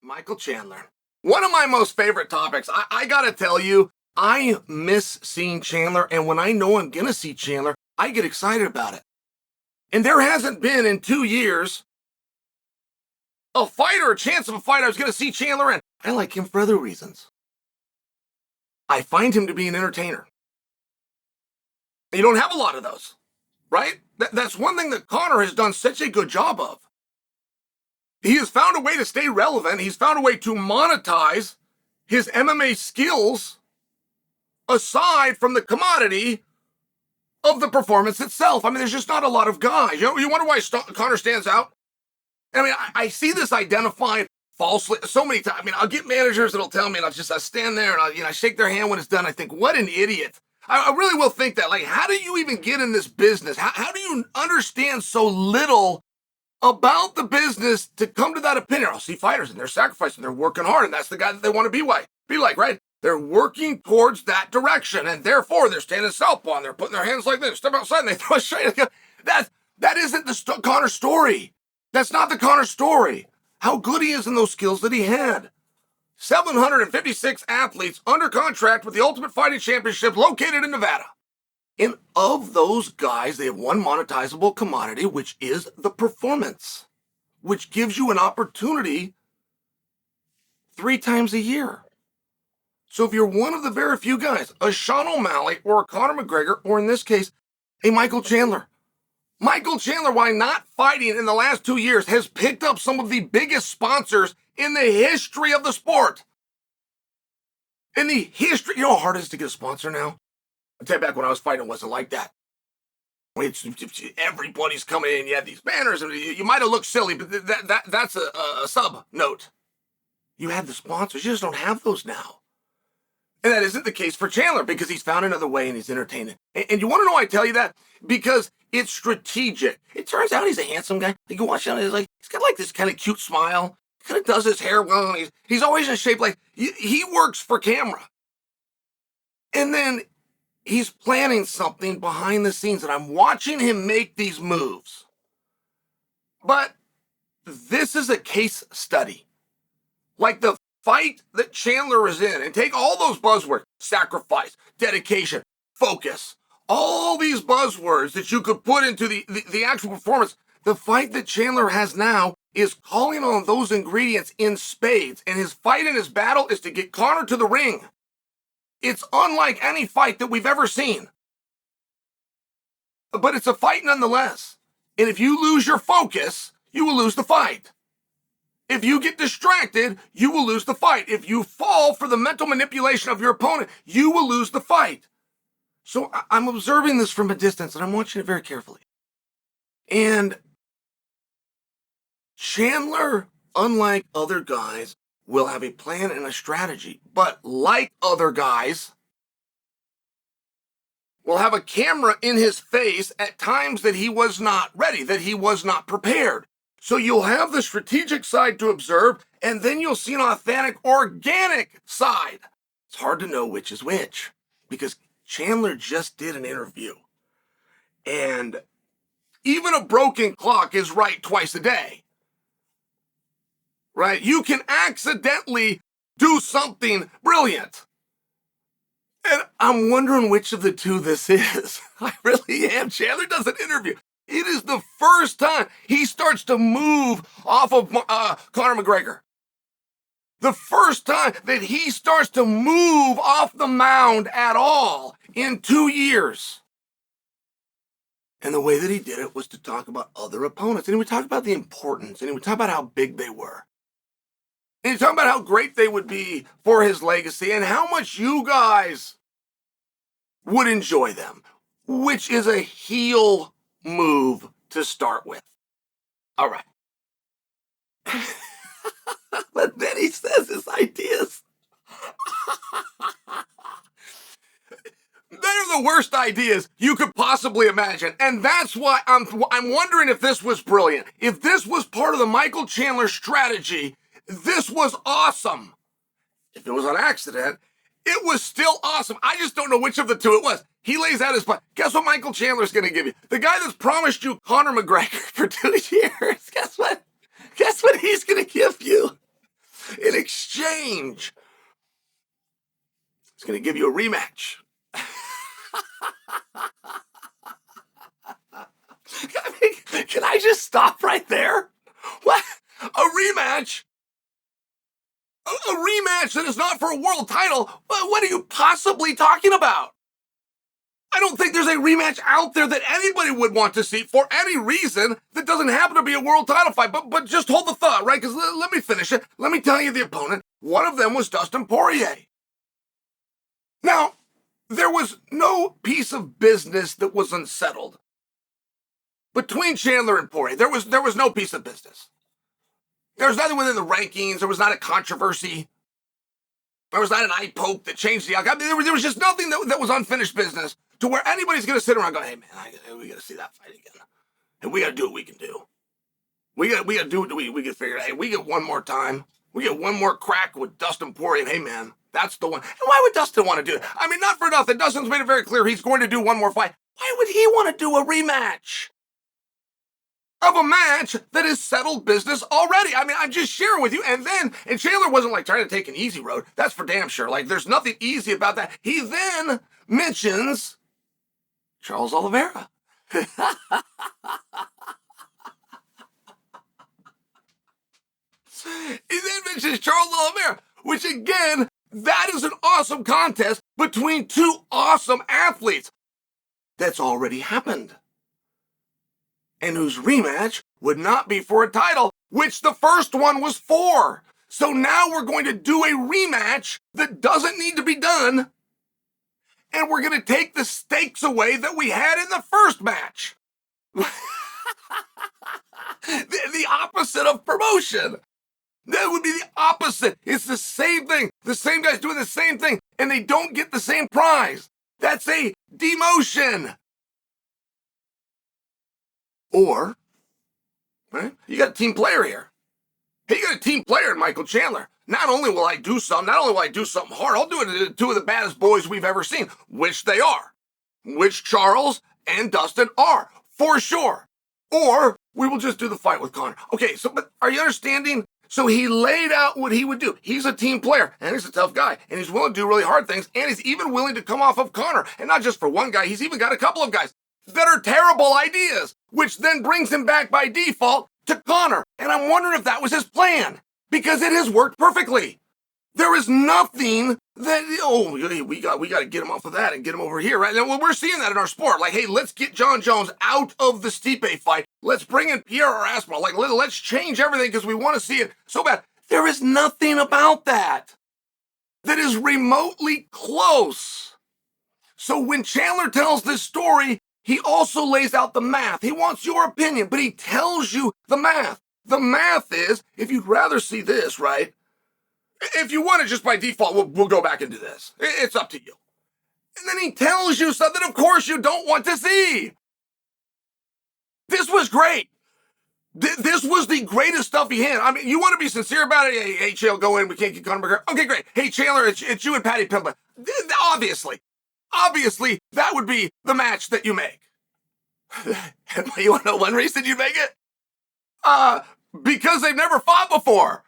Michael Chandler. One of my most favorite topics. I gotta tell you, I miss seeing Chandler, and when I know I'm gonna see Chandler, I get excited about it. And there hasn't been in 2 years a fight or a chance of a fight I was gonna see Chandler in. I like him for other reasons. I find him to be an entertainer. You don't have a lot of those, right? That's one thing that Conor has done such a good job of. He has found a way to stay relevant. He's found a way to monetize his MMA skills aside from the commodity of the performance itself. I mean, there's just not a lot of guys. You wonder why Conor stands out? I mean, I see this identified falsely so many times. I mean, I'll get managers that'll tell me, and I stand there and I shake their hand when it's done. I think, what an idiot. I really will think that. Like, how do you even get in this business? How do you understand so little about the business to come to that opinion? I'll see fighters and they're sacrificing, they're working hard, and that's the guy that they want to be like, right? They're working towards that direction, and therefore they're standing southpaw and they're putting their hands like this, step outside, and they throw a straight. That isn't the Conor story. That's not the Conor story. How good he is in those skills that he had. 756 athletes under contract with the Ultimate Fighting Championship located in Nevada. And of those guys, they have one monetizable commodity, which is the performance, which gives you an opportunity 3 times a year. So if you're one of the very few guys, a Sean O'Malley or a Conor McGregor, or in this case, a Michael Chandler. Michael Chandler, while not fighting in the last 2 years, has picked up some of the biggest sponsors in the history of the sport. In the history, you know how hard it is to get a sponsor now? I'll tell you, back when I was fighting, it wasn't like that. Everybody's coming in, you have these banners, and you might have looked silly, but that's a sub note. You had the sponsors, you just don't have those now. And that isn't the case for Chandler, because he's found another way and he's entertaining. And you want to know why I tell you that? Because it's strategic. It turns out he's a handsome guy. You can watch him, he's got like this kind of cute smile. He kind of does his hair well, and he's always in shape. Like, he works for camera. And then he's planning something behind the scenes, and I'm watching him make these moves. But this is a case study. Like the fight that Chandler is in, and take all those buzzwords: sacrifice, dedication, focus, all these buzzwords that you could put into the actual performance. The fight that Chandler has now is calling on those ingredients in spades, and his fight and his battle is to get Conor to the ring. It's unlike any fight that we've ever seen. But it's a fight nonetheless. And if you lose your focus, you will lose the fight. If you get distracted, you will lose the fight. If you fall for the mental manipulation of your opponent, you will lose the fight. So I'm observing this from a distance, and I'm watching it very carefully. And Chandler, unlike other guys, will have a plan and a strategy. But like other guys, will have a camera in his face at times that he was not ready, that he was not prepared. So you'll have the strategic side to observe, and then you'll see an authentic, organic side. It's hard to know which is which, because Chandler just did an interview. And even a broken clock is right twice a day. Right? You can accidentally do something brilliant. And I'm wondering which of the two this is. I really am. Chandler does an interview. It is the first time he starts to move off of Conor McGregor. The first time that he starts to move off the mound at all in 2 years. And the way that he did it was to talk about other opponents. And he would talk about the importance. And he would talk about how big they were. And he's talking about how great they would be for his legacy and how much you guys would enjoy them, which is a heel move to start with. All right. But then he says his ideas. They're the worst ideas you could possibly imagine. And that's why I'm wondering if this was brilliant. If this was part of the Michael Chandler strategy, this was awesome. If it was an accident, it was still awesome. I just don't know which of the two it was. He lays out his plan. Guess what Michael Chandler's going to give you? The guy that's promised you Conor McGregor for 2 years. Guess what? Guess what he's going to give you? exchange, he's going to give you a rematch. I mean, can I just stop right there? What? A rematch? A rematch that is not for a world title? What are you possibly talking about? I don't think there's a rematch out there that anybody would want to see for any reason that doesn't happen to be a world title fight. But just hold the thought, right? Because let me finish it. Let me tell you the opponent. One of them was Dustin Poirier. Now, there was no piece of business that was unsettled between Chandler and Poirier. There was no piece of business. There was nothing within the rankings. There was not a controversy. There was not an eye poke that changed the outcome. There was just nothing that was unfinished business to where anybody's going to sit around and go, hey, man, we got to see that fight again. And we got to do what we can do. We got to do what we can figure out. Hey, we get one more time. We get one more crack with Dustin Poirier. And hey, man, that's the one. And why would Dustin want to do it? I mean, not for nothing. Dustin's made it very clear he's going to do one more fight. Why would he want to do a rematch of a match that is settled business already? I mean, I'm just sharing with you. And Chandler wasn't like trying to take an easy road. That's for damn sure. Like, there's nothing easy about that. He then mentions Charles Oliveira. He then mentions Charles Oliveira, which again, that is an awesome contest between two awesome athletes. That's already happened. And whose rematch would not be for a title, which the first one was for. So now we're going to do a rematch that doesn't need to be done, and we're going to take the stakes away that we had in the first match. the opposite of promotion. That would be the opposite. It's the same thing. The same guy's doing the same thing, and they don't get the same prize. That's a demotion. Or, right, you got a team player here. Hey, you got a team player in Michael Chandler. Not only will I do something hard, I'll do it to two of the baddest boys we've ever seen, which they are. Which Charles and Dustin are, for sure. Or we will just do the fight with Conor. Okay, but are you understanding? So he laid out what he would do. He's a team player, and he's a tough guy, and he's willing to do really hard things, and he's even willing to come off of Conor. And not just for one guy, he's even got a couple of guys that are terrible ideas, which then brings him back by default to Conor. And I'm wondering if that was his plan, because it has worked perfectly. There is nothing that, we got to get him off of that and get him over here, right? And we're seeing that in our sport. Like, hey, let's get Jon Jones out of the Stipe fight. Let's bring in Pierre Aspinall. Like, let's change everything because we want to see it so bad. There is nothing about that is remotely close. So when Chandler tells this story, he also lays out the math. He wants your opinion, but he tells you the math. The math is, if you'd rather see this, right? If you want it just by default, we'll go back into this. It's up to you. And then he tells you something, of course, you don't want to see. This was great. This was the greatest stuff he had. I mean, you want to be sincere about it? Hey, Chael, go in. We can't get Conor McGregor. Okay, great. Hey, Chandler, it's you and Patty Pimblett. Obviously, that would be the match that you make. You want to know one reason you make it? Because they've never fought before.